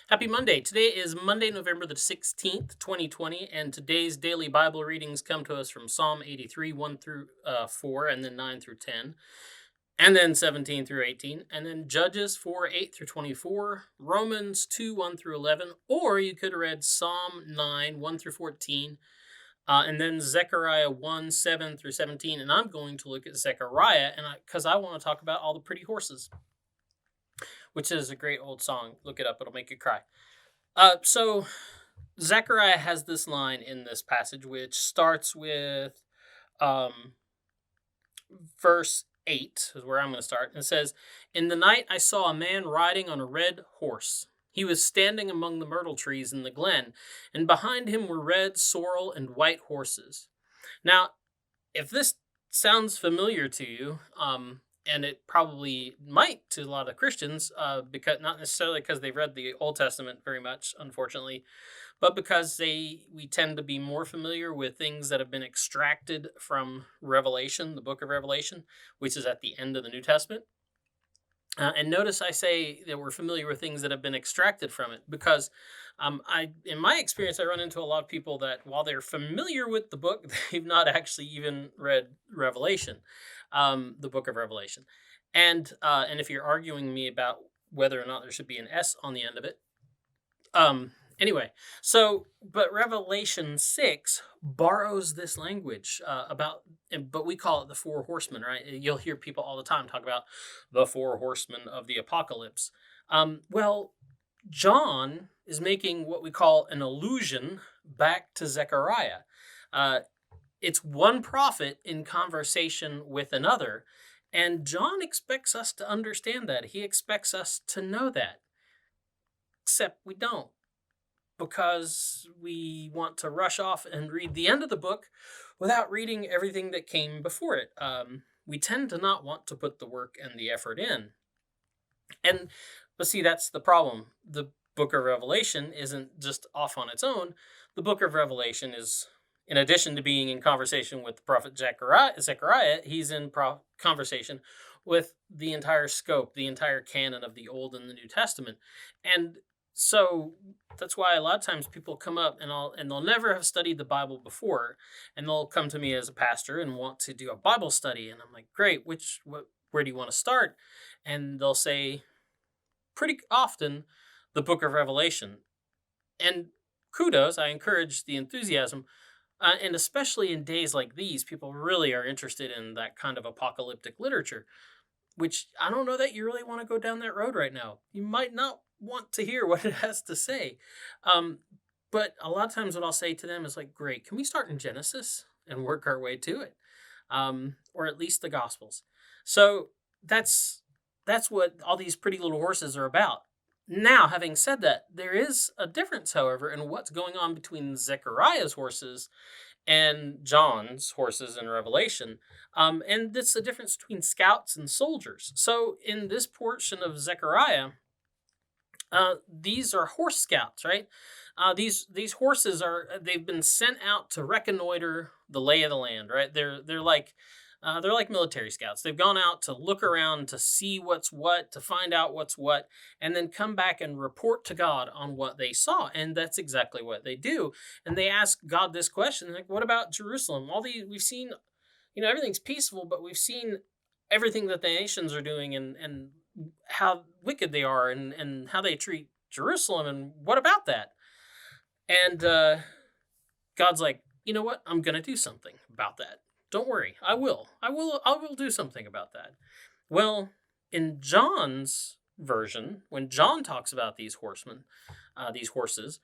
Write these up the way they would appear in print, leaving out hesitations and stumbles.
Happy Monday. Today is Monday, November the 16th, 2020, and today's daily Bible readings come to us from Psalm 83, 1 through 4, and then 9 through 10, and then 17 through 18, and then Judges 4, 8 through 24, Romans 2, 1 through 11, or you could have read Psalm 9, 1 through 14, and then Zechariah 1, 7 through 17, and I'm going to look at Zechariah because I want to talk about all the pretty horses, which is a great old song. Look it up, it'll make you cry. So Zechariah has this line in this passage, which starts with verse 8, is where I'm going to start. And it says, "In the night I saw a man riding on a red horse. He was standing among the myrtle trees in the glen, and behind him were red, sorrel, and white horses." Now, if this sounds familiar to you, and it probably might to a lot of Christians, because not necessarily because they've read the Old Testament very much, unfortunately, but because we tend to be more familiar with things that have been extracted from Revelation, the book of Revelation, which is at the end of the New Testament. And notice I say that we're familiar with things that have been extracted from it because in my experience, I run into a lot of people that while they're familiar with the book, they've not actually even read Revelation, the book of Revelation. And if you're arguing with me about whether or not there should be an S on the end of it, anyway, but Revelation 6 borrows this language but we call it the Four Horsemen, right? You'll hear people all the time talk about the Four Horsemen of the Apocalypse. Well, John is making what we call an allusion back to Zechariah. It's one prophet in conversation with another, and John expects us to understand that. He expects us to know that, except we don't, because we want to rush off and read the end of the book without reading everything that came before it. We tend to not want to put the work and the effort in. But see, that's the problem. The book of Revelation isn't just off on its own. The book of Revelation is, in addition to being in conversation with the prophet Zechariah, he's in conversation with the entire scope, the entire canon of the Old and the New Testament. And so that's why a lot of times people come up and they'll never have studied the Bible before, and they'll come to me as a pastor and want to do a Bible study, and I'm like, great, where do you want to start? And they'll say, pretty often, the book of Revelation. And kudos, I encourage the enthusiasm, and especially in days like these, people really are interested in that kind of apocalyptic literature, which I don't know that you really want to go down that road right now. You might not want to hear what it has to say. But a lot of times what I'll say to them is like, great, can we start in Genesis and work our way to it? Or at least the Gospels. So that's what all these pretty little horses are about. Now, having said that, there is a difference, however, in what's going on between Zechariah's horses and John's horses in Revelation. And it's the difference between scouts and soldiers. So in this portion of Zechariah, these are horse scouts, right? These horses they've been sent out to reconnoiter the lay of the land, right? They're like military scouts. They've gone out to look around, to see what's what, to find out what's what, and then come back and report to God on what they saw. And that's exactly what they do. And they ask God this question, like, what about Jerusalem? We've seen, everything's peaceful, but we've seen everything that the nations are doing and how wicked they are and how they treat Jerusalem. And what about that? And God's like, you know what? I'm going to do something about that. Don't worry, I will do something about that. Well, in John's version, when John talks about these horses,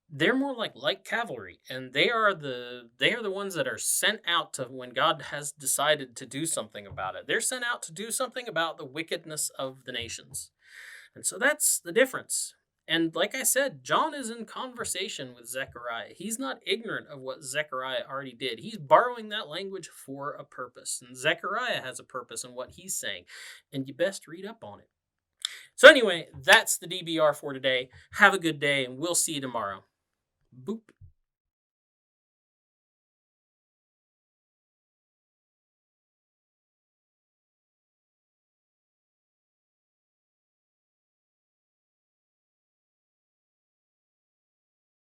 they're more like light cavalry, and they are the ones that are sent out to when God has decided to do something about it. They're sent out to do something about the wickedness of the nations. And so that's the difference. And like I said, John is in conversation with Zechariah. He's not ignorant of what Zechariah already did. He's borrowing that language for a purpose. And Zechariah has a purpose in what he's saying. And you best read up on it. So anyway, that's the DBR for today. Have a good day, and we'll see you tomorrow. Boop.